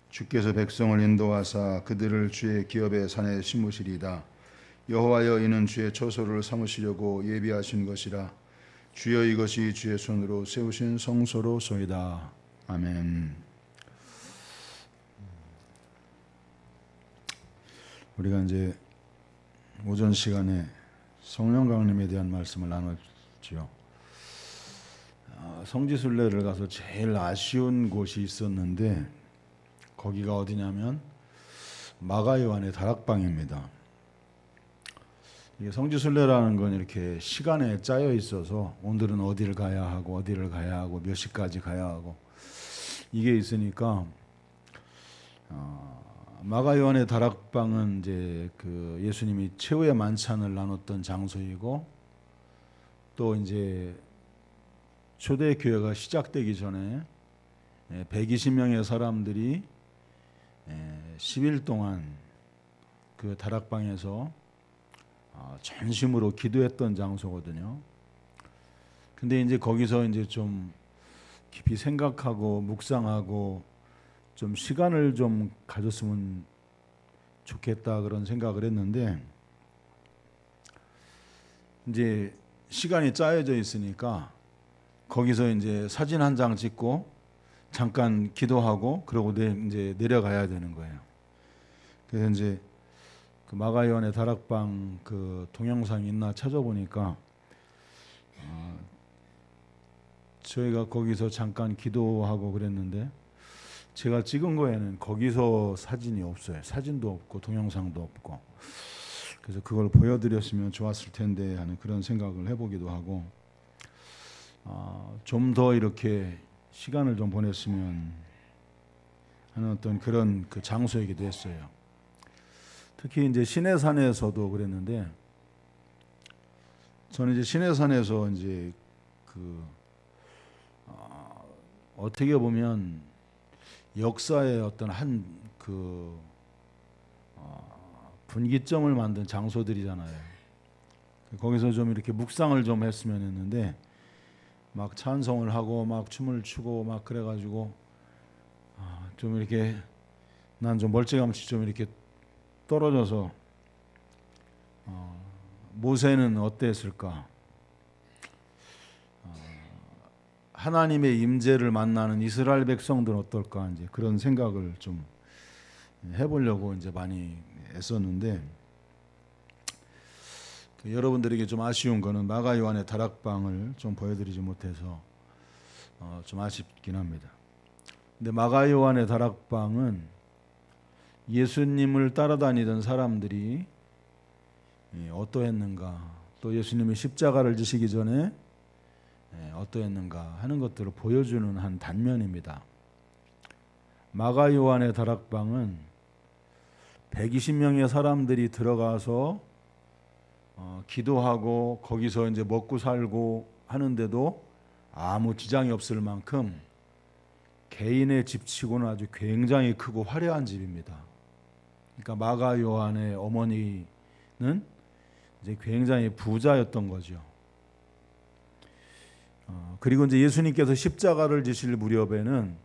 주께서 백성을 인도하사 그들을 주의 기업의 산에 심으시리이다. 여호와여, 이는 주의 처소를 삼으시려고 예비하신 것이라. 주여, 이것이 주의 손으로 세우신 성소로소이다. 아멘. 우리가 이제 오전 시간에 성령 강림에 대한 말씀을 나눴죠. 성지순례를 가서 제일 아쉬운 곳이 있었는데 거기가 어디냐면 마가요한의 다락방입니다. 이게 성지순례라는 건 이렇게 시간에 짜여 있어서 오늘은 어디를 가야 하고 어디를 가야 하고 몇 시까지 가야 하고 이게 있으니까 마가요한의 다락방은 이제 그 예수님이 최후의 만찬을 나눴던 장소이고 또 이제 초대 교회가 시작되기 전에 120명의 사람들이 10일 동안 그 다락방에서 전심으로 기도했던 장소거든요. 근데 이제 거기서 이제 좀 깊이 생각하고 묵상하고 좀 시간을 좀 가졌으면 좋겠다 그런 생각을 했는데 이제 시간이 짜여져 있으니까 거기서 이제 사진 한 장 찍고 잠깐 기도하고 그러고 이제 내려가야 되는 거예요. 그래서 이제 그 마가요한의 다락방 그 동영상이 있나 찾아보니까 저희가 거기서 잠깐 기도하고 그랬는데 제가 찍은 거에는 거기서 사진이 없어요. 사진도 없고 동영상도 없고. 그래서 그걸 보여드렸으면 좋았을 텐데 하는 그런 생각을 해보기도 하고 좀 더 이렇게 시간을 좀 보냈으면 하는 어떤 그런 그 장소이기도 했어요. 특히 이제 시내산에서도 그랬는데 저는 이제 시내산에서 이제 그 어떻게 보면 역사의 어떤 한 그 분기점을 만든 장소들이잖아요. 거기서 좀 이렇게 묵상을 좀 했으면 했는데 막 찬송을 하고 막 춤을 추고 막 그래가지고 좀 이렇게 난 좀 멀찌감치 좀 이렇게 떨어져서 모세는 어땠을까? 하나님의 임재를 만나는 이스라엘 백성들은 어떨까? 이제 그런 생각을 좀 해보려고 이제 많이 애썼는데 여러분들에게 좀 아쉬운 거는 마가요한의 다락방을 좀 보여드리지 못해서 좀 아쉽긴 합니다. 근데 마가요한의 다락방은 예수님을 따라다니던 사람들이 어떠했는가, 또 예수님이 십자가를 지시기 전에 어떠했는가 하는 것들을 보여주는 한 단면입니다. 마가요한의 다락방은 120명의 사람들이 들어가서 기도하고 거기서 이제 먹고 살고 하는데도 아무 지장이 없을 만큼 개인의 집치고는 아주 굉장히 크고 화려한 집입니다. 그러니까 마가 요한의 어머니는 이제 굉장히 부자였던 거죠. 그리고 이제 예수님께서 십자가를 지실 무렵에는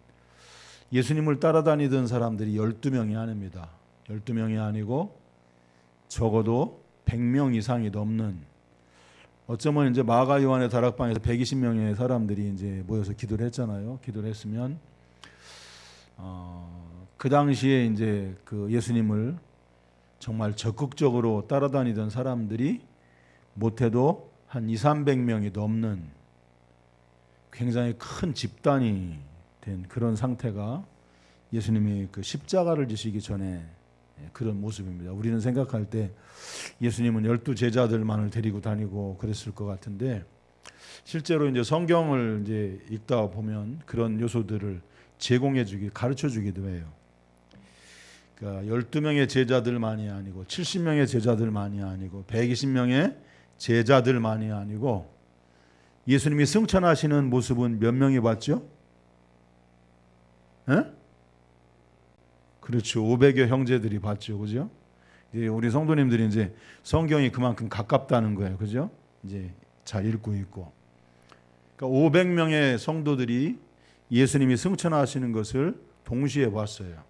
예수님을 따라다니던 사람들이 12명이 아닙니다. 12명이 아니고 적어도 100명 이상이 넘는, 어쩌면 이제 마가 요한의 다락방에서 120명의 사람들이 이제 모여서 기도를 했잖아요. 기도를 했으면 그 당시에 이제 그 예수님을 정말 적극적으로 따라다니던 사람들이 못해도 한 200~300명이 넘는 굉장히 큰 집단이 된 그런 상태가 예수님이 그 십자가를 지시기 전에 그런 모습입니다. 우리는 생각할 때 예수님은 12 제자들만을 데리고 다니고 그랬을 것 같은데 실제로 이제 성경을 이제 읽다 보면 그런 요소들을 가르쳐 주기도 해요. 그러니까 12명의 제자들만이 아니고 70명의 제자들만이 아니고 120명의 제자들만이 아니고 예수님이 승천하시는 모습은 몇 명이 봤죠? 에? 그렇죠. 500여 형제들이 봤죠. 그죠? 우리 성도님들이 이제 성경이 그만큼 가깝다는 거예요. 그죠? 이제 잘 읽고 있고. 그러니까 500명의 성도들이 예수님이 승천하시는 것을 동시에 봤어요.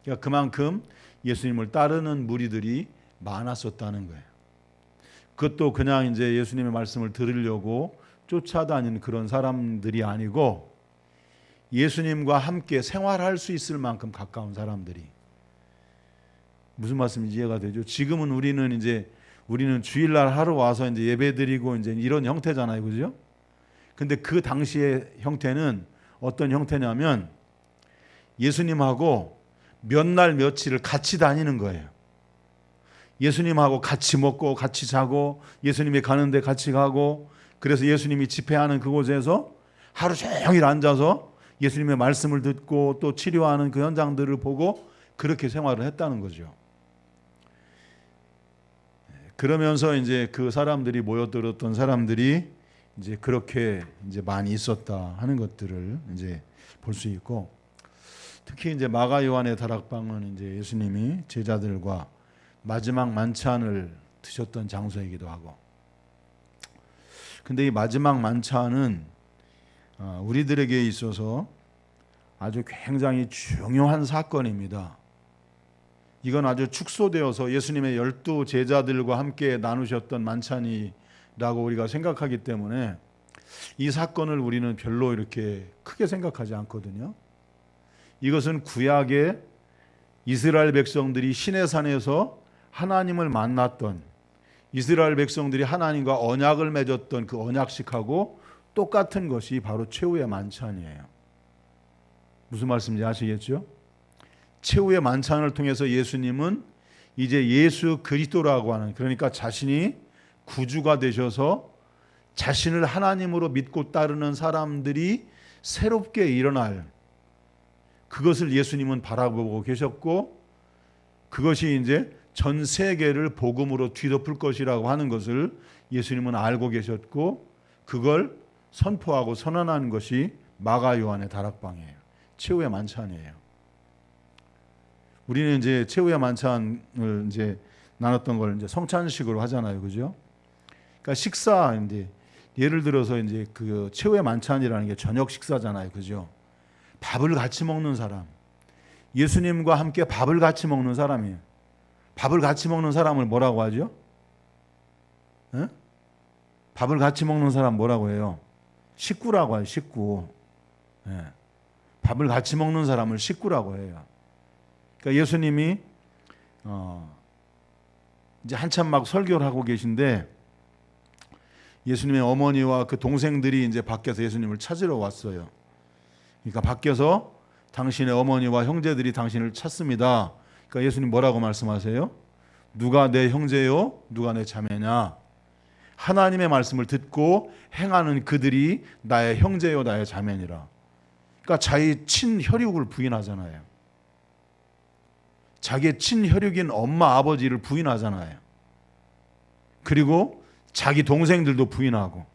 그러니까 그만큼 예수님을 따르는 무리들이 많았었다는 거예요. 그것도 그냥 이제 예수님의 말씀을 들으려고 쫓아다니는 그런 사람들이 아니고 예수님과 함께 생활할 수 있을 만큼 가까운 사람들이. 무슨 말씀인지 이해가 되죠? 지금은 우리는 주일날 하루 와서 이제 예배드리고 이제 이런 형태잖아요, 그죠? 근데 그 당시의 형태는 어떤 형태냐면 예수님하고 몇 날 며칠을 같이 다니는 거예요. 예수님하고 같이 먹고 같이 자고 예수님이 가는데 같이 가고, 그래서 예수님이 집회하는 그곳에서 하루 종일 앉아서 예수님의 말씀을 듣고 또 치료하는 그 현장들을 보고 그렇게 생활을 했다는 거죠. 그러면서 이제 그 사람들이 모여들었던 사람들이 이제 그렇게 이제 많이 있었다 하는 것들을 이제 볼 수 있고, 특히 이제 마가 요한의 다락방은 이제 예수님이 제자들과 마지막 만찬을 드셨던 장소이기도 하고, 근데 이 마지막 만찬은 우리들에게 있어서 아주 굉장히 중요한 사건입니다. 이건 아주 축소되어서 예수님의 12 제자들과 함께 나누셨던 만찬이라고 우리가 생각하기 때문에 이 사건을 우리는 별로 이렇게 크게 생각하지 않거든요. 이것은 구약의 이스라엘 백성들이 시내산에서 하나님을 만났던, 이스라엘 백성들이 하나님과 언약을 맺었던 그 언약식하고 똑같은 것이 바로 최후의 만찬이에요. 무슨 말씀인지 아시겠죠? 최후의 만찬을 통해서 예수님은 이제 예수 그리스도라고 하는, 그러니까 자신이 구주가 되셔서 자신을 하나님으로 믿고 따르는 사람들이 새롭게 일어날, 그것을 예수님은 바라보고 계셨고, 그것이 이제 전 세계를 복음으로 뒤덮을 것이라고 하는 것을 예수님은 알고 계셨고, 그걸 선포하고 선언하는 것이 마가 요한의 다락방이에요. 최후의 만찬이에요. 우리는 이제 최후의 만찬을 이제 나눴던 걸 이제 성찬식으로 하잖아요, 그죠? 그러니까 식사, 이제 예를 들어서 이제 그 최후의 만찬이라는 게 저녁 식사잖아요, 그죠? 밥을 같이 먹는 사람, 예수님과 함께 밥을 같이 먹는 사람이에요. 밥을 같이 먹는 사람을 뭐라고 하죠? 에? 밥을 같이 먹는 사람 뭐라고 해요? 식구라고 해요, 식구. 예. 밥을 같이 먹는 사람을 식구라고 해요. 그러니까 예수님이 이제 한참 막 설교를 하고 계신데 예수님의 어머니와 그 동생들이 이제 밖에서 예수님을 찾으러 왔어요. 그러니까 밖에서 당신의 어머니와 형제들이 당신을 찾습니다. 그러니까 예수님 뭐라고 말씀하세요? 누가 내 형제요? 누가 내 자매냐? 하나님의 말씀을 듣고 행하는 그들이 나의 형제요, 나의 자매니라. 그러니까 자기 친혈육을 부인하잖아요. 자기의 친혈육인 엄마, 아버지를 부인하잖아요. 그리고 자기 동생들도 부인하고,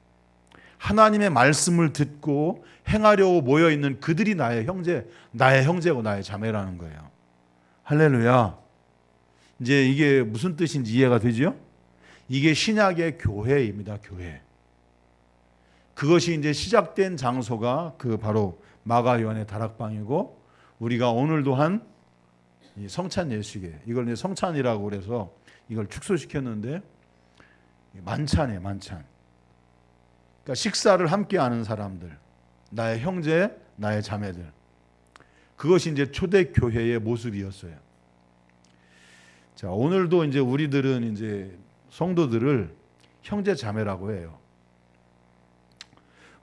하나님의 말씀을 듣고 행하려고 모여있는 그들이 나의 형제고 나의 자매라는 거예요. 할렐루야. 이제 이게 무슨 뜻인지 이해가 되죠? 이게 신약의 교회입니다. 교회. 그것이 이제 시작된 장소가 그 바로 마가 요한의 다락방이고, 우리가 오늘도 한 성찬 예식에, 이걸 이제 성찬이라고 그래서 이걸 축소시켰는데 만찬이에요, 만찬. 그러니까 식사를 함께 하는 사람들, 나의 형제, 나의 자매들. 그것이 이제 초대 교회의 모습이었어요. 자, 오늘도 이제 우리들은 이제 성도들을 형제 자매라고 해요.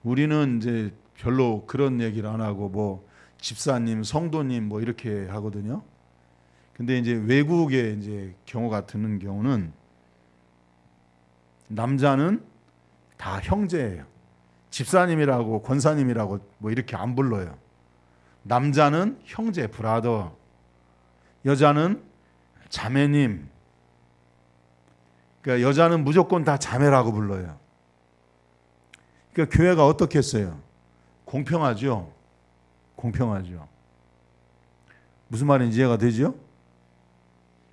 우리는 이제 별로 그런 얘기를 안 하고 뭐 집사님, 성도님 뭐 이렇게 하거든요. 근데 이제 외국의 이제 경우 같은 경우는 남자는 다 형제예요. 집사님이라고 권사님이라고 뭐 이렇게 안 불러요. 남자는 형제, 브라더. 여자는 자매님. 그러니까 여자는 무조건 다 자매라고 불러요. 그러니까 교회가 어떻게 했어요? 공평하죠. 공평하죠. 무슨 말인지 이해가 되죠?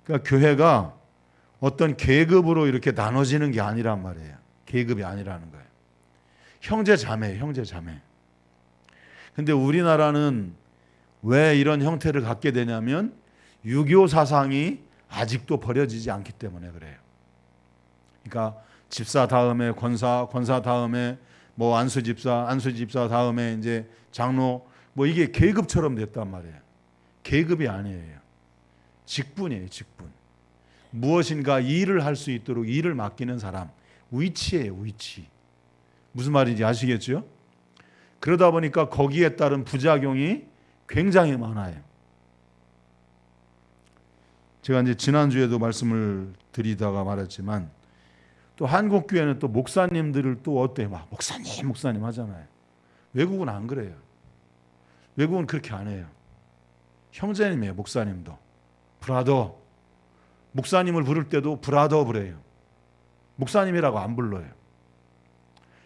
그러니까 교회가 어떤 계급으로 이렇게 나눠지는 게 아니란 말이에요. 계급이 아니라는 거예요. 형제 자매, 형제 자매. 근데 우리나라는 왜 이런 형태를 갖게 되냐면 유교 사상이 아직도 버려지지 않기 때문에 그래요. 그러니까 집사 다음에 권사, 권사 다음에 뭐 안수집사, 안수집사 다음에 이제 장로, 뭐 이게 계급처럼 됐단 말이에요. 계급이 아니에요. 직분이에요, 직분. 무엇인가 일을 할 수 있도록 일을 맡기는 사람, 위치예요, 위치. 무슨 말인지 아시겠죠? 그러다 보니까 거기에 따른 부작용이 굉장히 많아요. 제가 이제 지난주에도 말씀을 드리다가 말했지만 또 한국 교회는 또 목사님들을 또 어때요? 막 목사님, 목사님 하잖아요. 외국은 안 그래요. 외국은 그렇게 안 해요. 형제님이에요, 목사님도. 브라더. 목사님을 부를 때도 브라더 부래요. 목사님이라고 안 불러요.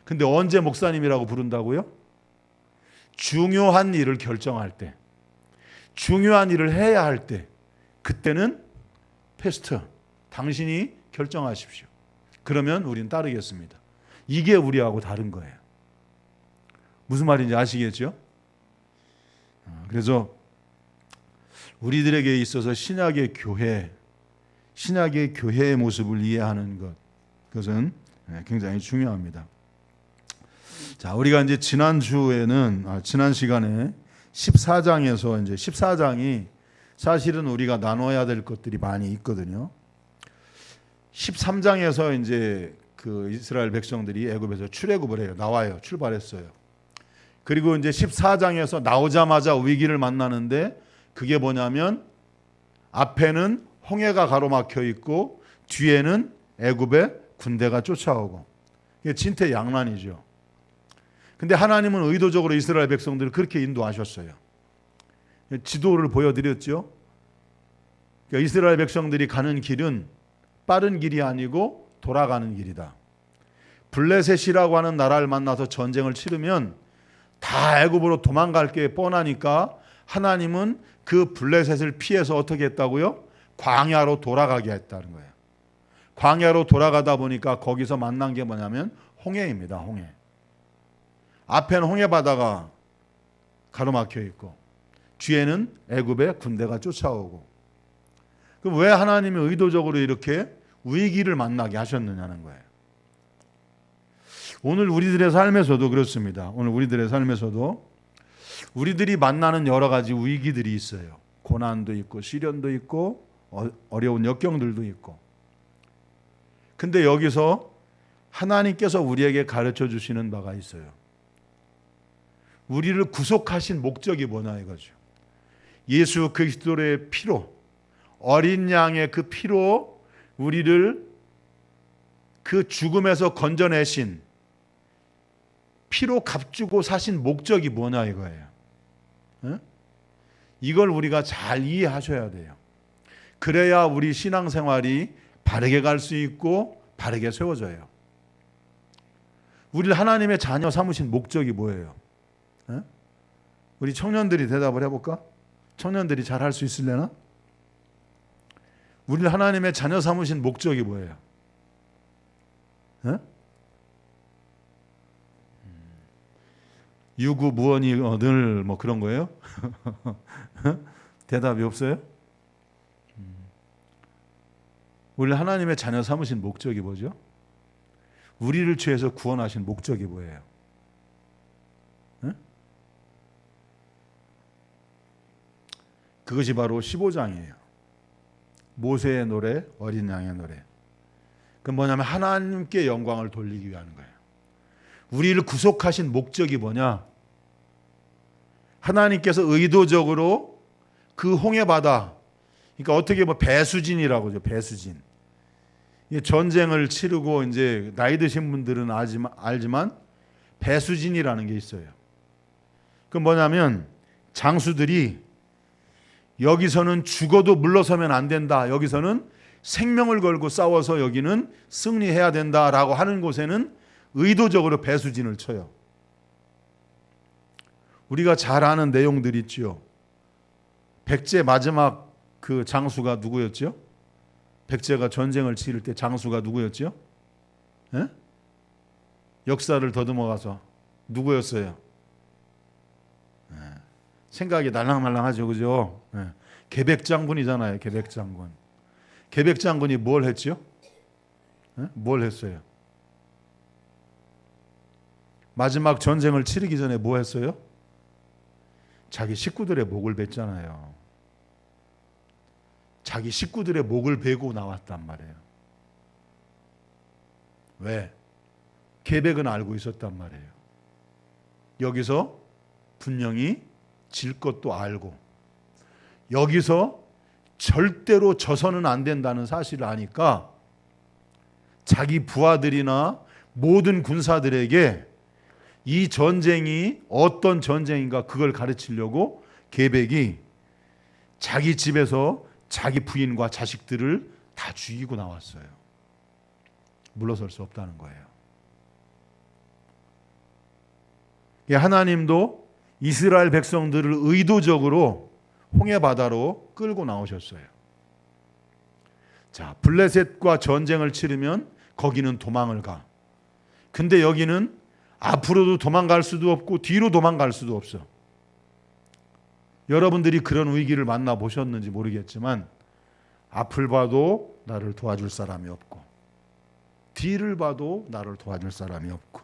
근데 언제 목사님이라고 부른다고요? 중요한 일을 결정할 때, 중요한 일을 해야 할 때, 그때는 패스터, 당신이 결정하십시오. 그러면 우린 따르겠습니다. 이게 우리하고 다른 거예요. 무슨 말인지 아시겠죠? 그래서 우리들에게 있어서 신약의 교회의 모습을 이해하는 것, 그것은 굉장히 중요합니다. 자, 우리가 이제 지난 시간에 14장에서 이제 14장이 사실은 우리가 나눠야 될 것들이 많이 있거든요. 13장에서 이제 그 이스라엘 백성들이 애굽에서 출애굽을 해요. 나와요. 출발했어요. 그리고 이제 14장에서 나오자마자 위기를 만나는데 그게 뭐냐면 앞에는 홍해가 가로막혀 있고 뒤에는 애굽의 군대가 쫓아오고, 이게 진퇴양난이죠. 근데 하나님은 의도적으로 이스라엘 백성들을 그렇게 인도하셨어요. 지도를 보여드렸죠. 그러니까 이스라엘 백성들이 가는 길은 빠른 길이 아니고 돌아가는 길이다. 블레셋이라고 하는 나라를 만나서 전쟁을 치르면 다 애굽으로 도망갈 게 뻔하니까 하나님은 그 블레셋을 피해서 어떻게 했다고요? 광야로 돌아가게 했다는 거예요. 광야로 돌아가다 보니까 거기서 만난 게 뭐냐면 홍해입니다. 홍해. 앞에는 홍해 바다가 가로막혀 있고 뒤에는 애굽의 군대가 쫓아오고. 그럼 왜 하나님이 의도적으로 이렇게 위기를 만나게 하셨느냐는 거예요. 오늘 우리들의 삶에서도 그렇습니다. 오늘 우리들의 삶에서도 우리들이 만나는 여러 가지 위기들이 있어요. 고난도 있고 시련도 있고 어려운 역경들도 있고. 근데 여기서 하나님께서 우리에게 가르쳐 주시는 바가 있어요. 우리를 구속하신 목적이 뭐냐 이거죠. 예수 그리스도의 피로, 어린 양의 그 피로 우리를 그 죽음에서 건져내신, 피로 값주고 사신 목적이 뭐냐 이거예요. 이걸 우리가 잘 이해하셔야 돼요. 그래야 우리 신앙생활이 바르게 갈 수 있고 바르게 세워져요. 우리를 하나님의 자녀 삼으신 목적이 뭐예요? 우리 청년들이 대답을 해볼까? 청년들이 잘 할 수 있으려나? 우리를 하나님의 자녀 삼으신 목적이 뭐예요? 유구무원이거늘 뭐 그런 거예요? 대답이 없어요? 우리를 하나님의 자녀 삼으신 목적이 뭐죠? 우리를 죄에서 구원하신 목적이 뭐예요? 그것이 바로 15장이에요. 모세의 노래, 어린 양의 노래. 그건 뭐냐면 하나님께 영광을 돌리기 위한 거예요. 우리를 구속하신 목적이 뭐냐? 하나님께서 의도적으로 그 홍해 바다, 그러니까 어떻게 뭐 배수진이라고 하죠. 배수진. 전쟁을 치르고 이제 나이 드신 분들은 알지만 배수진이라는 게 있어요. 그건 뭐냐면 장수들이 여기서는 죽어도 물러서면 안 된다. 여기서는 생명을 걸고 싸워서 여기는 승리해야 된다라고 하는 곳에는 의도적으로 배수진을 쳐요. 우리가 잘 아는 내용들이 있죠. 백제 마지막 그 장수가 누구였죠? 백제가 전쟁을 치를 때 장수가 누구였죠? 에? 역사를 더듬어 가서 누구였어요? 생각이 날랑말랑하죠, 그죠? 네. 계백장군이잖아요, 계백장군. 계백장군이 뭘 했죠? 네? 뭘 했어요? 마지막 전쟁을 치르기 전에 뭐 했어요? 자기 식구들의 목을 뱄잖아요. 자기 식구들의 목을 베고 나왔단 말이에요. 왜? 계백은 알고 있었단 말이에요. 여기서 분명히 질 것도 알고, 여기서 절대로 져서는 안 된다는 사실을 아니까 자기 부하들이나 모든 군사들에게 이 전쟁이 어떤 전쟁인가 그걸 가르치려고 계백이 자기 집에서 자기 부인과 자식들을 다 죽이고 나왔어요. 물러설 수 없다는 거예요. 하나님도 이스라엘 백성들을 의도적으로 홍해바다로 끌고 나오셨어요. 자, 블레셋과 전쟁을 치르면 거기는 도망을 가. 근데 여기는 앞으로도 도망갈 수도 없고 뒤로 도망갈 수도 없어. 여러분들이 그런 위기를 만나보셨는지 모르겠지만 앞을 봐도 나를 도와줄 사람이 없고 뒤를 봐도 나를 도와줄 사람이 없고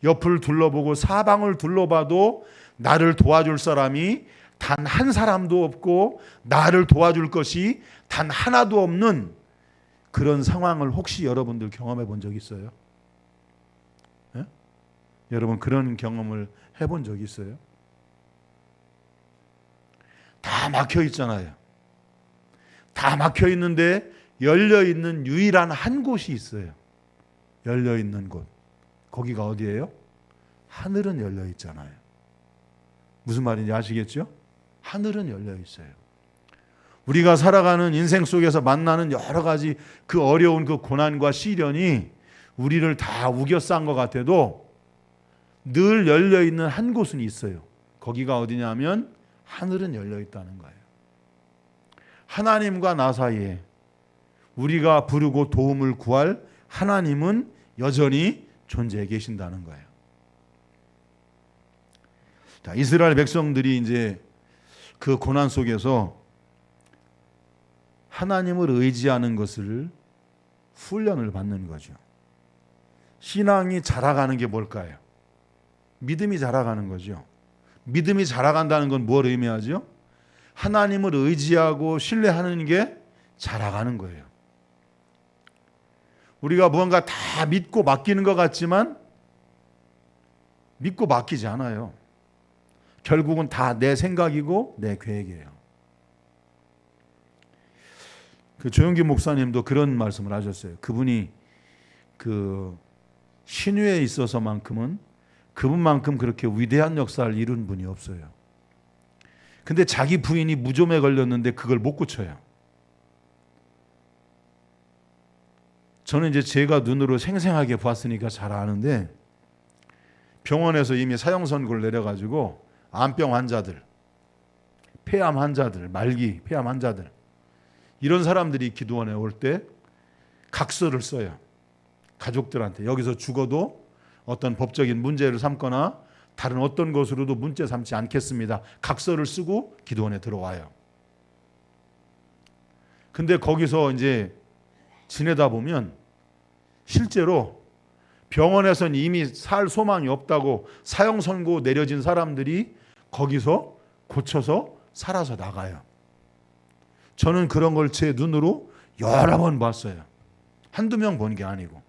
옆을 둘러보고 사방을 둘러봐도 나를 도와줄 사람이 단 한 사람도 없고 나를 도와줄 것이 단 하나도 없는 그런 상황을 혹시 여러분들 경험해 본 적 있어요? 예? 여러분 그런 경험을 해본 적 있어요? 다 막혀 있잖아요. 다 막혀 있는데 열려 있는 유일한 한 곳이 있어요. 열려 있는 곳. 거기가 어디예요? 하늘은 열려 있잖아요. 무슨 말인지 아시겠죠? 하늘은 열려 있어요. 우리가 살아가는 인생 속에서 만나는 여러 가지 그 어려운 그 고난과 시련이 우리를 다 우겨싼 것 같아도 늘 열려 있는 한 곳은 있어요. 거기가 어디냐면 하늘은 열려 있다는 거예요. 하나님과 나 사이에 우리가 부르고 도움을 구할 하나님은 여전히 존재해 계신다는 거예요. 자, 이스라엘 백성들이 이제 그 고난 속에서 하나님을 의지하는 것을 훈련을 받는 거죠. 신앙이 자라가는 게 뭘까요? 믿음이 자라가는 거죠. 믿음이 자라간다는 건 뭘 의미하죠? 하나님을 의지하고 신뢰하는 게 자라가는 거예요. 우리가 무언가 다 믿고 맡기는 것 같지만 믿고 맡기지 않아요. 결국은 다 내 생각이고 내 계획이에요. 그 조영기 목사님도 그런 말씀을 하셨어요. 그분이 그 신유에 있어서만큼은 그분만큼 그렇게 위대한 역사를 이룬 분이 없어요. 근데 자기 부인이 무좀에 걸렸는데 그걸 못 고쳐요. 저는 이제 제가 눈으로 생생하게 봤으니까 잘 아는데 병원에서 이미 사형선고를 내려가지고 암병 환자들, 폐암 환자들, 말기 폐암 환자들 이런 사람들이 기도원에 올 때 각서를 써요. 가족들한테 여기서 죽어도 어떤 법적인 문제를 삼거나 다른 어떤 것으로도 문제 삼지 않겠습니다. 각서를 쓰고 기도원에 들어와요. 근데 거기서 이제 지내다 보면 실제로 병원에서는 이미 살 소망이 없다고 사형 선고 내려진 사람들이 거기서 고쳐서 살아서 나가요. 저는 그런 걸 제 눈으로 여러 번 봤어요. 한두 명 본 게 아니고.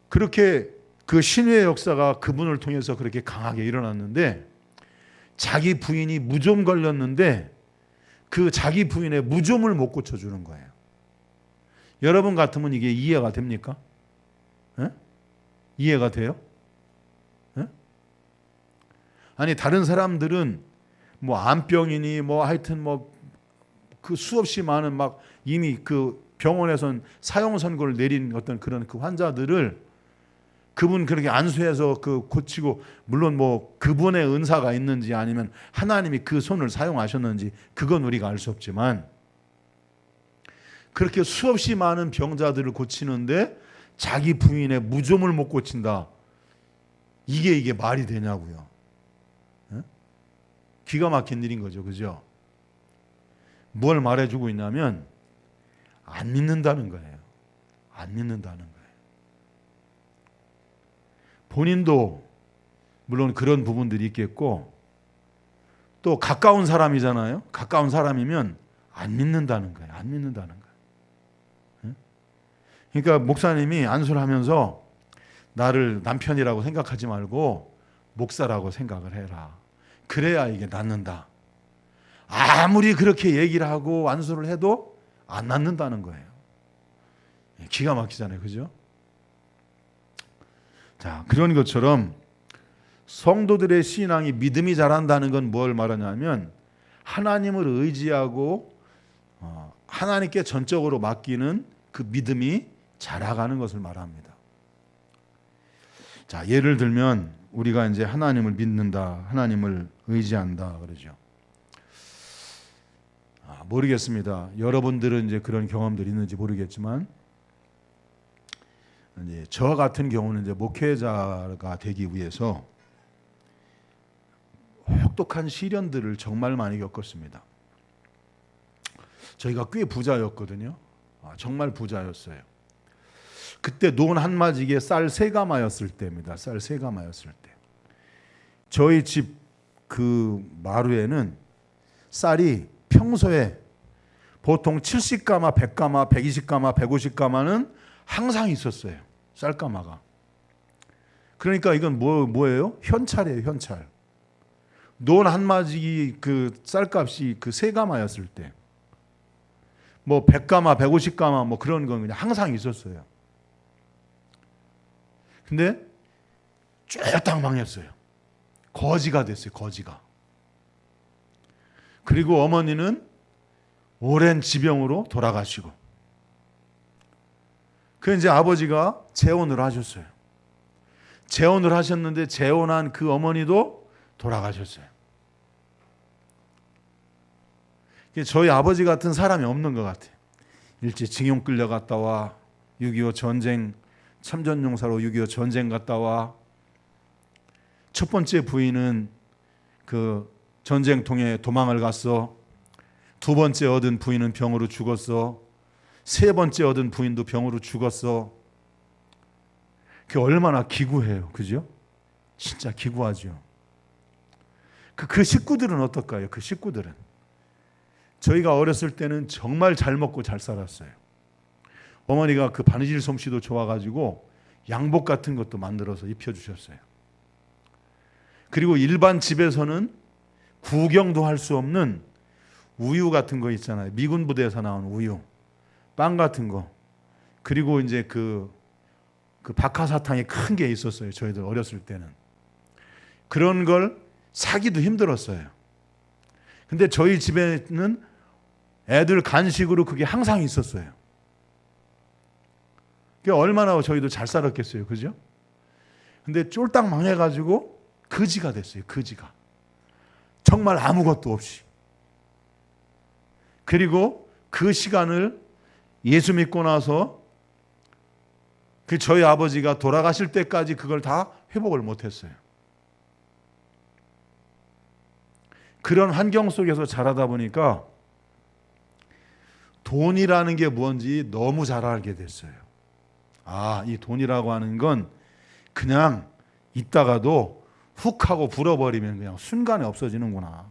그렇게 그 신유의 역사가 그분을 통해서 그렇게 강하게 일어났는데 자기 부인이 무좀 걸렸는데 그 자기 부인의 무좀을 못 고쳐주는 거예요. 여러분 같으면 이게 이해가 됩니까? 에? 이해가 돼요? 에? 아니 다른 사람들은 뭐 암병이니 뭐 하여튼 뭐 그 수없이 많은 막 이미 그 병원에선 사형 선고를 내린 어떤 그런 그 환자들을 그분 그렇게 안수해서 그 고치고 물론 뭐 그분의 은사가 있는지 아니면 하나님이 그 손을 사용하셨는지 그건 우리가 알 수 없지만 그렇게 수없이 많은 병자들을 고치는데 자기 부인의 무좀을 못 고친다. 이게 말이 되냐고요. 예? 기가 막힌 일인 거죠. 그죠? 뭘 말해주고 있냐면 안 믿는다는 거예요. 안 믿는다는 거예요. 본인도 물론 그런 부분들이 있겠고 또 가까운 사람이잖아요. 가까운 사람이면 안 믿는다는 거예요. 안 믿는다는 거예요. 그러니까 목사님이 안수를 하면서 나를 남편이라고 생각하지 말고 목사라고 생각을 해라. 그래야 이게 낫는다. 아무리 그렇게 얘기를 하고 안수를 해도 안 낫는다는 거예요. 기가 막히잖아요. 그죠? 자, 그런 것처럼 성도들의 신앙이 믿음이 자란다는 건 뭘 말하냐면 하나님을 의지하고 하나님께 전적으로 맡기는 그 믿음이 자라가는 것을 말합니다. 자, 예를 들면 우리가 이제 하나님을 믿는다, 하나님을 의지한다 그러죠. 모르겠습니다. 여러분들은 이제 그런 경험들이 있는지 모르겠지만 이제 저 같은 경우는 이제 목회자가 되기 위해서 혹독한 시련들을 정말 많이 겪었습니다. 저희가 꽤 부자였거든요. 정말 부자였어요. 그때 논 한마지기에 쌀 3가마였을 때입니다. 쌀 3가마였을 때. 저희 집 그 마루에는 쌀이 평소에 보통 70가마, 100가마, 120가마, 150가마는 항상 있었어요. 쌀가마가. 그러니까 이건 뭐예요? 현찰이에요, 현찰. 논 한마지기 그 쌀값이 그 3가마였을 때. 뭐 100가마, 150가마 뭐 그런 건 그냥 항상 있었어요. 근데 쫄딱 망했어요. 거지가 됐어요. 거지가. 그리고 어머니는 오랜 지병으로 돌아가시고. 그 이제 아버지가 재혼을 하셨어요. 재혼을 하셨는데 재혼한 그 어머니도 돌아가셨어요. 저희 아버지 같은 사람이 없는 것 같아요. 일제 징용 끌려갔다 와, 6.25 전쟁 참전용사로 6.25 전쟁 갔다 와. 첫 번째 부인은 그 전쟁통에 도망을 갔어. 두 번째 얻은 부인은 병으로 죽었어. 세 번째 얻은 부인도 병으로 죽었어. 그게 얼마나 기구해요. 그죠? 진짜 기구하죠. 그 식구들은 어떨까요? 그 식구들은. 저희가 어렸을 때는 정말 잘 먹고 잘 살았어요. 어머니가 그 바느질 솜씨도 좋아가지고 양복 같은 것도 만들어서 입혀주셨어요. 그리고 일반 집에서는 구경도 할 수 없는 우유 같은 거 있잖아요. 미군 부대에서 나온 우유, 빵 같은 거. 그리고 이제 그 박하사탕이 큰 게 있었어요. 저희들 어렸을 때는. 그런 걸 사기도 힘들었어요. 근데 저희 집에는 애들 간식으로 그게 항상 있었어요. 그게 얼마나 저희도 잘 살았겠어요. 그죠? 근데 쫄딱 망해가지고 거지가 됐어요. 거지가. 정말 아무것도 없이. 그리고 그 시간을 예수 믿고 나서 그 저희 아버지가 돌아가실 때까지 그걸 다 회복을 못했어요. 그런 환경 속에서 자라다 보니까 돈이라는 게 뭔지 너무 잘 알게 됐어요. 이 돈이라고 하는 건 그냥 있다가도 훅 하고 불어버리면 그냥 순간에 없어지는구나.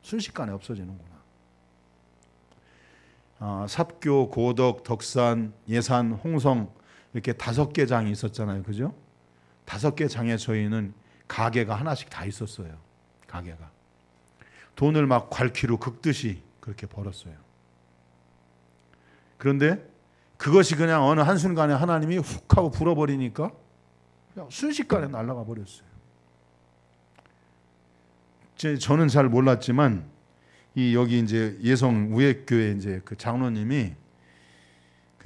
순식간에 없어지는구나. 삽교, 고덕, 덕산, 예산, 홍성 이렇게 5개 장이 있었잖아요. 그죠? 5개 장에 저희는 가게가 하나씩 다 있었어요. 가게가. 돈을 막 괄키로 긁듯이 그렇게 벌었어요. 그런데 그것이 그냥 어느 한순간에 하나님이 훅 하고 불어버리니까 그냥 순식간에 날아가 버렸어요. 저는 잘 몰랐지만 여기 이제 예성 우회교회 이제 그 장로님이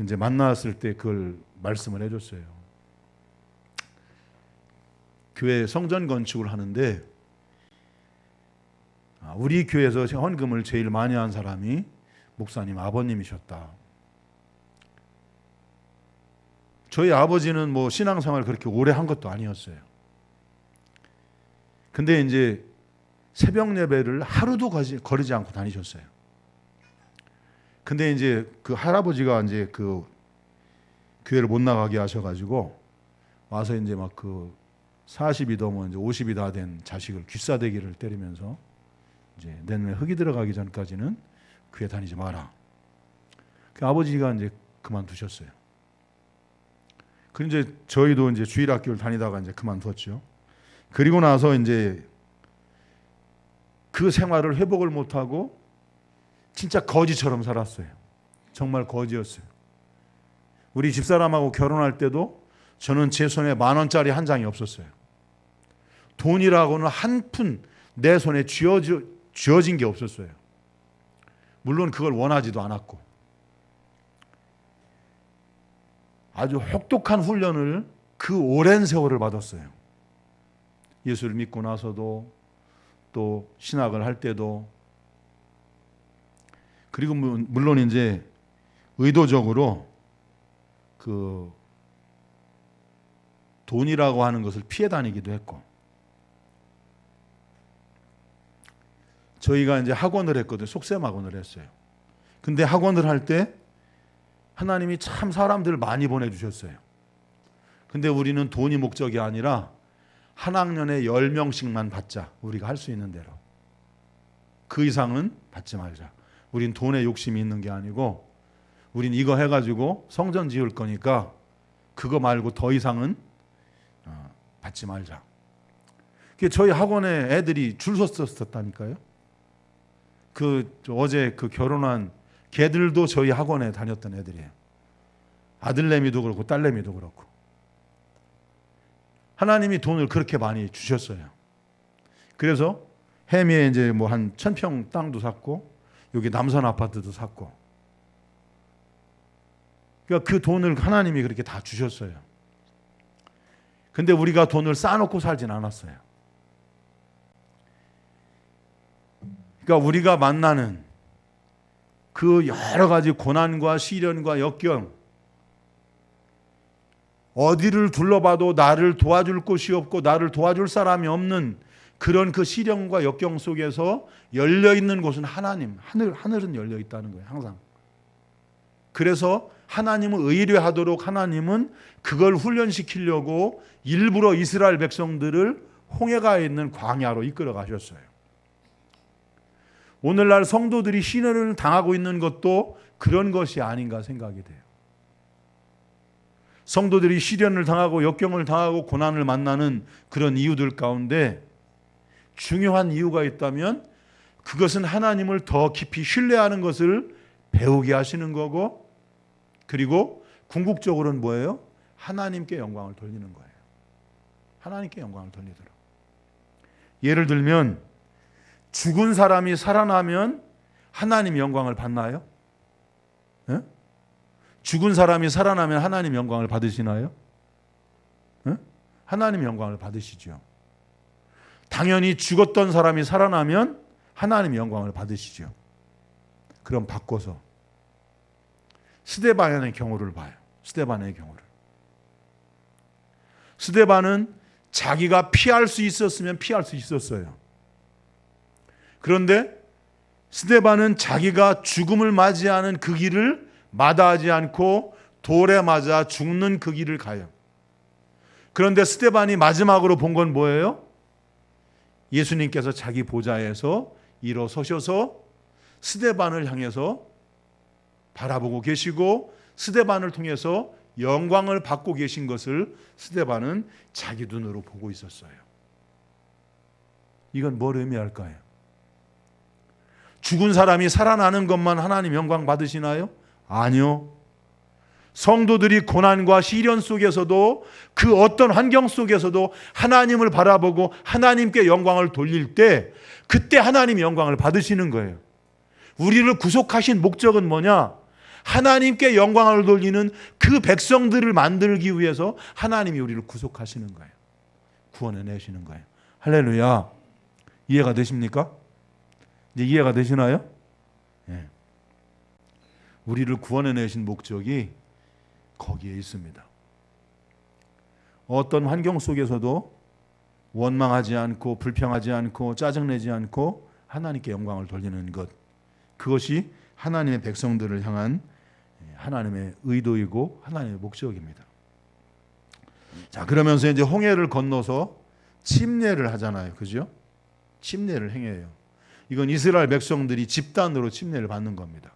이제 만났을 때 그걸 말씀을 해줬어요. 교회 성전 건축을 하는데 우리 교회에서 헌금을 제일 많이 한 사람이 목사님 아버님이셨다. 저희 아버지는 뭐 신앙생활 그렇게 오래 한 것도 아니었어요. 근데 이제 새벽 예배를 하루도 거르지 않고 다니셨어요. 근데 이제 그 할아버지가 이제 그 교회를 못 나가게 하셔가지고 와서 이제 막 그 40이 넘어 이제 50이 다 된 자식을 귀싸대기를 때리면서 이제 내 눈에 흙이 들어가기 전까지는 교회 다니지 마라. 그 아버지가 이제 그만두셨어요. 그 이제 저희도 이제 주일학교를 다니다가 이제 그만뒀죠. 그리고 나서 이제 그 생활을 회복을 못하고 진짜 거지처럼 살았어요. 정말 거지였어요. 우리 집사람하고 결혼할 때도 저는 제 손에 10,000원짜리 한 장이 없었어요. 돈이라고는 한 푼 내 손에 쥐어진 게 없었어요. 물론 그걸 원하지도 않았고. 아주 혹독한 훈련을 그 오랜 세월을 받았어요. 예수를 믿고 나서도 또 신학을 할 때도. 그리고 물론 이제 의도적으로 그 돈이라고 하는 것을 피해 다니기도 했고. 저희가 이제 학원을 했거든요. 속셈 학원을 했어요. 근데 학원을 할 때 하나님이 참 사람들을 많이 보내주셨어요. 근데 우리는 돈이 목적이 아니라 한 학년에 10명씩만 받자. 우리가 할 수 있는 대로. 그 이상은 받지 말자. 우린 돈에 욕심이 있는 게 아니고 우린 이거 해가지고 성전 지을 거니까 그거 말고 더 이상은 받지 말자. 저희 학원에 애들이 줄 섰었다니까요. 어제 그 결혼한 걔들도 저희 학원에 다녔던 애들이에요. 아들내미도 그렇고 딸내미도 그렇고. 하나님이 돈을 그렇게 많이 주셨어요. 그래서 해미에 이제 뭐 한 1,000평 땅도 샀고 여기 남산 아파트도 샀고. 그러니까 그 돈을 하나님이 그렇게 다 주셨어요. 근데 우리가 돈을 쌓아놓고 살진 않았어요. 그러니까 우리가 만나는 그 여러 가지 고난과 시련과 역경, 어디를 둘러봐도 나를 도와줄 곳이 없고 나를 도와줄 사람이 없는 그런 그 시련과 역경 속에서 열려있는 곳은 하나님, 하늘은 열려있다는 거예요. 항상. 그래서 하나님을 의뢰하도록 하나님은 그걸 훈련시키려고 일부러 이스라엘 백성들을 홍해가 있는 광야로 이끌어 가셨어요. 오늘날 성도들이 시련을 당하고 있는 것도 그런 것이 아닌가 생각이 돼요. 성도들이 시련을 당하고 역경을 당하고 고난을 만나는 그런 이유들 가운데 중요한 이유가 있다면 그것은 하나님을 더 깊이 신뢰하는 것을 배우게 하시는 거고, 그리고 궁극적으로는 뭐예요? 하나님께 영광을 돌리는 거예요. 하나님께 영광을 돌리도록. 예를 들면 죽은 사람이 살아나면 하나님 영광을 받나요? 네? 죽은 사람이 살아나면 하나님 영광을 받으시나요? 네? 하나님 영광을 받으시죠. 당연히 죽었던 사람이 살아나면 하나님 영광을 받으시죠. 그럼 바꿔서 스데반의 경우를 봐요. 스데반의 경우를. 스데반은 자기가 피할 수 있었으면 피할 수 있었어요. 그런데 스데반은 자기가 죽음을 맞이하는 그 길을 마다하지 않고 돌에 맞아 죽는 그 길을 가요. 그런데 스데반이 마지막으로 본 건 뭐예요? 예수님께서 자기 보좌에서 일어서셔서 스데반을 향해서 바라보고 계시고 스데반을 통해서 영광을 받고 계신 것을 스데반은 자기 눈으로 보고 있었어요. 이건 뭘 의미할까요? 죽은 사람이 살아나는 것만 하나님 영광 받으시나요? 아니요. 성도들이 고난과 시련 속에서도 그 어떤 환경 속에서도 하나님을 바라보고 하나님께 영광을 돌릴 때 그때 하나님 영광을 받으시는 거예요. 우리를 구속하신 목적은 뭐냐? 하나님께 영광을 돌리는 그 백성들을 만들기 위해서 하나님이 우리를 구속하시는 거예요. 구원해내시는 거예요. 할렐루야. 이해가 되십니까? 이제 이해가 되시나요? 예. 우리를 구원해내신 목적이 거기에 있습니다. 어떤 환경 속에서도 원망하지 않고 불평하지 않고 짜증내지 않고 하나님께 영광을 돌리는 것, 그것이 하나님의 백성들을 향한 하나님의 의도이고 하나님의 목적입니다. 자, 그러면서 이제 홍해를 건너서 침례를 하잖아요. 그죠? 침례를 행해요. 이건 이스라엘 백성들이 집단으로 침례를 받는 겁니다.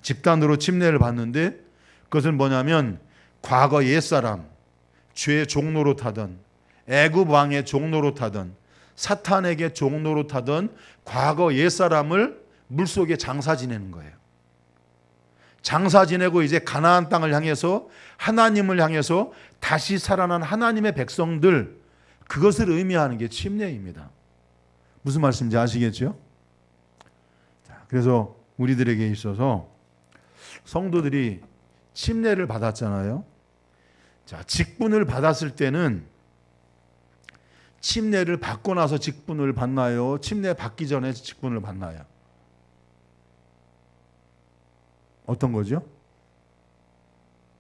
집단으로 침례를 받는데 그것은 뭐냐면 과거 옛사람, 죄의 종로로 타던 애굽 왕의 종로로 타던 사탄에게 종로로 타던 과거 옛사람을 물속에 장사 지내는 거예요. 장사 지내고 이제 가나안 땅을 향해서 하나님을 향해서 다시 살아난 하나님의 백성들, 그것을 의미하는 게 침례입니다. 무슨 말씀인지 아시겠죠? 자, 그래서 우리들에게 있어서 성도들이 침례를 받았잖아요. 자, 직분을 받았을 때는 침례를 받고 나서 직분을 받나요? 침례 받기 전에 직분을 받나요? 어떤 거죠?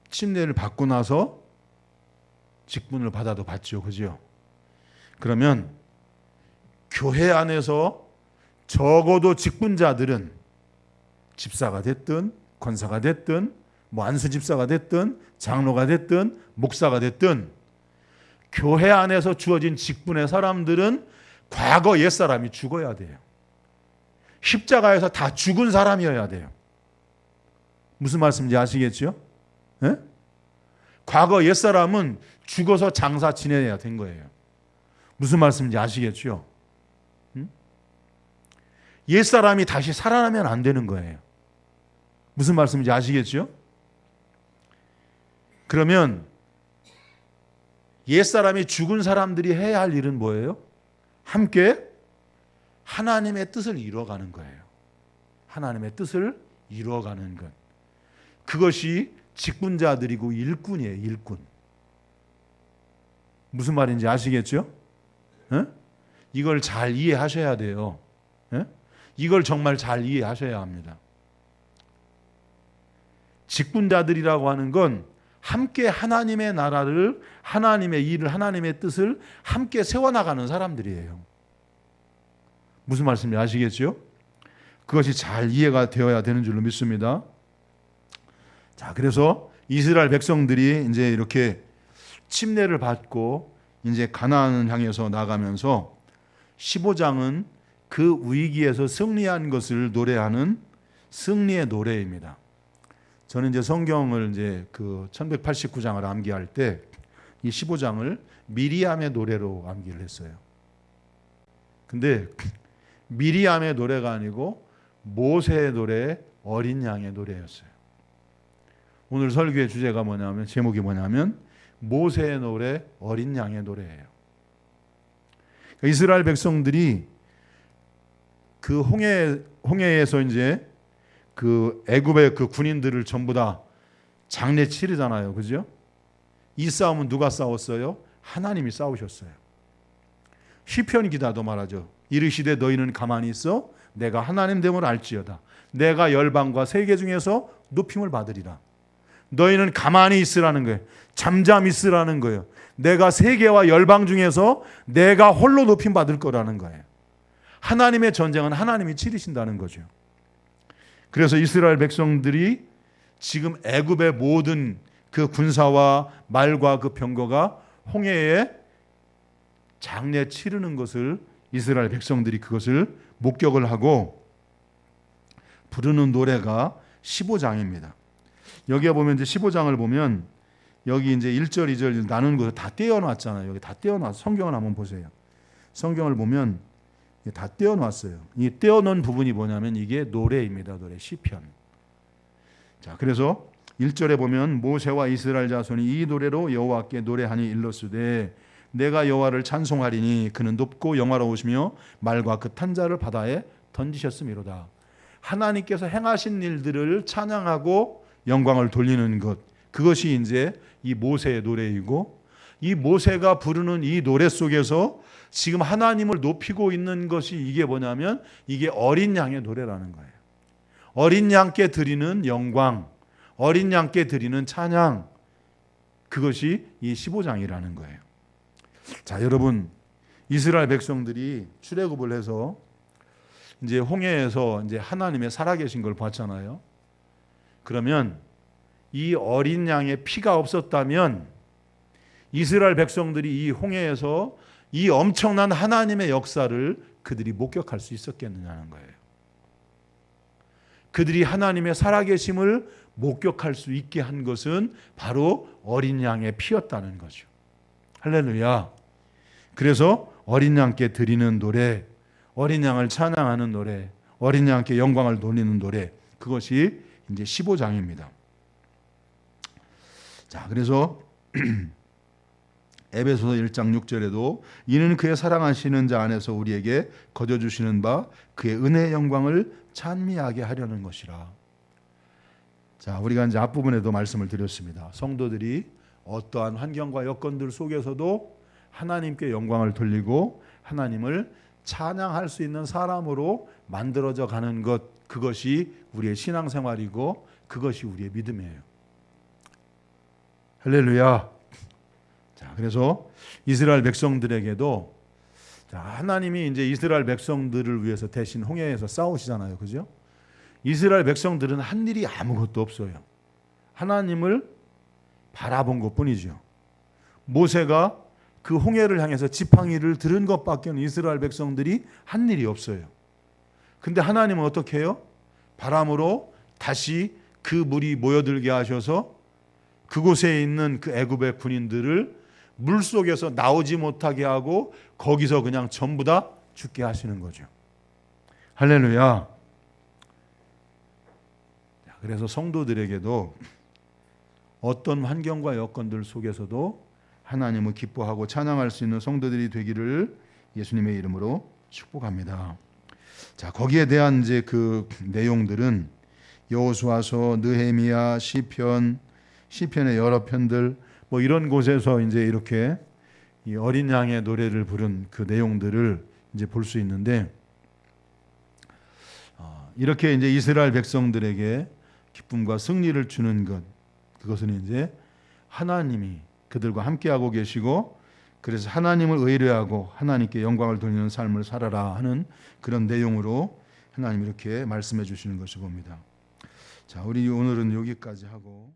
침례를 받고 나서 직분을 받아도 받죠. 그죠? 그러면 교회 안에서 적어도 직분자들은 집사가 됐든 권사가 됐든 뭐 안수 집사가 됐든 장로가 됐든 목사가 됐든 교회 안에서 주어진 직분의 사람들은 과거 옛사람이 죽어야 돼요. 십자가에서 다 죽은 사람이어야 돼요. 무슨 말씀인지 아시겠죠? 네? 과거 옛사람은 죽어서 장사 지내야 된 거예요. 무슨 말씀인지 아시겠죠? 옛사람이 다시 살아나면 안 되는 거예요. 무슨 말씀인지 아시겠죠? 그러면 옛사람이 죽은 사람들이 해야 할 일은 뭐예요? 함께 하나님의 뜻을 이루어가는 거예요. 하나님의 뜻을 이루어가는 것. 그것이 직분자들이고 일꾼이에요. 일꾼. 무슨 말인지 아시겠죠? 에? 이걸 잘 이해하셔야 돼요. 에? 이걸 정말 잘 이해하셔야 합니다. 직분자들이라고 하는 건 함께 하나님의 나라를, 하나님의 일을, 하나님의 뜻을 함께 세워나가는 사람들이에요. 무슨 말씀인지 아시겠죠? 그것이 잘 이해가 되어야 되는 줄로 믿습니다. 자, 그래서 이스라엘 백성들이 이제 이렇게 침례를 받고 이제 가나안을 향해서 나가면서 15장은 그 위기에서 승리한 것을 노래하는 승리의 노래입니다. 저는 이제 성경을 이제 그 1189장을 암기할 때 이 15장을 미리암의 노래로 암기를 했어요. 근데 미리암의 노래가 아니고 모세의 노래, 어린 양의 노래였어요. 오늘 설교의 주제가 뭐냐면, 제목이 뭐냐면 모세의 노래, 어린 양의 노래예요. 이스라엘 백성들이 그 홍해에서 이제 그 애굽의 그 군인들을 전부 다 장례 치르잖아요. 그죠? 이 싸움은 누가 싸웠어요? 하나님이 싸우셨어요. 시편 기자도 말하죠. 이르시되 너희는 가만히 있어 내가 하나님 됨을 알지어다. 내가 열방과 세계 중에서 높임을 받으리라. 너희는 가만히 있으라는 거예요. 잠잠 있으라는 거예요. 내가 세계와 열방 중에서 내가 홀로 높임 받을 거라는 거예요. 하나님의 전쟁은 하나님이 치르신다는 거죠. 그래서 이스라엘 백성들이 지금 애굽의 모든 그 군사와 말과 그 병거가 홍해에 장례 치르는 것을 이스라엘 백성들이 그것을 목격을 하고 부르는 노래가 15장입니다. 여기에 보면 이제 15장을 보면 여기 이제 1절, 2절 나누는 것을 다 떼어놨잖아요. 여기 다 떼어놨어요. 성경을 한번 보세요. 성경을 보면 다 떼어놨어요. 이 떼어놓은 부분이 뭐냐면 이게 노래입니다. 노래, 시편. 자, 그래서 1절에 보면 모세와 이스라엘 자손이 이 노래로 여호와께 노래하니 일러스되 내가 여호와를 찬송하리니 그는 높고 영화로우시며 말과 그 탄자를 바다에 던지셨음이로다. 하나님께서 행하신 일들을 찬양하고 영광을 돌리는 것, 그것이 이제 이 모세의 노래이고, 이 모세가 부르는 이 노래 속에서 지금 하나님을 높이고 있는 것이 이게 뭐냐면 이게 어린 양의 노래라는 거예요. 어린 양께 드리는 영광, 어린 양께 드리는 찬양, 그것이 이 15장이라는 거예요. 자, 여러분, 이스라엘 백성들이 출애굽을 해서 이제 홍해에서 이제 하나님의 살아계신 걸 봤잖아요. 그러면 이 어린 양의 피가 없었다면 이스라엘 백성들이 이 홍해에서 이 엄청난 하나님의 역사를 그들이 목격할 수 있었겠느냐는 거예요. 그들이 하나님의 살아계심을 목격할 수 있게 한 것은 바로 어린 양의 피였다는 거죠. 할렐루야. 그래서 어린 양께 드리는 노래, 어린 양을 찬양하는 노래, 어린 양께 영광을 돌리는 노래, 그것이 이제 15장입니다. 자, 그래서 에베소서 1장 6절에도 이는 그의 사랑하시는 자 안에서 우리에게 거저 주시는 바 그의 은혜의 영광을 찬미하게 하려는 것이라. 자, 우리가 이제 앞부분에도 말씀을 드렸습니다. 성도들이 어떠한 환경과 여건들 속에서도 하나님께 영광을 돌리고 하나님을 찬양할 수 있는 사람으로 만들어져 가는 것, 그것이 우리의 신앙생활이고 그것이 우리의 믿음이에요. 할렐루야. 자, 그래서 이스라엘 백성들에게도, 자, 하나님이 이제 이스라엘 백성들을 위해서 대신 홍해에서 싸우시잖아요. 그죠? 이스라엘 백성들은 한 일이 아무것도 없어요. 하나님을 바라본 것뿐이죠. 모세가 그 홍해를 향해서 지팡이를 들은 것밖에는 이스라엘 백성들이 한 일이 없어요. 근데 하나님은 어떻게 해요? 바람으로 다시 그 물이 모여들게 하셔서 그곳에 있는 그 애굽의 군인들을 물속에서 나오지 못하게 하고 거기서 그냥 전부 다 죽게 하시는 거죠. 할렐루야. 그래서 성도들에게도 어떤 환경과 여건들 속에서도 하나님을 기뻐하고 찬양할 수 있는 성도들이 되기를 예수님의 이름으로 축복합니다. 자, 거기에 대한 이제 그 내용들은 여호수아서, 느헤미야, 시편의 여러 편들 뭐 이런 곳에서 이제 이렇게 이 어린 양의 노래를 부른 그 내용들을 이제 볼 수 있는데, 이렇게 이제 이스라엘 백성들에게 기쁨과 승리를 주는 것, 그것은 이제 하나님이 그들과 함께하고 계시고, 그래서 하나님을 의뢰하고 하나님께 영광을 돌리는 삶을 살아라 하는 그런 내용으로 하나님 이렇게 말씀해 주시는 것을 봅니다. 자, 우리 오늘은 여기까지 하고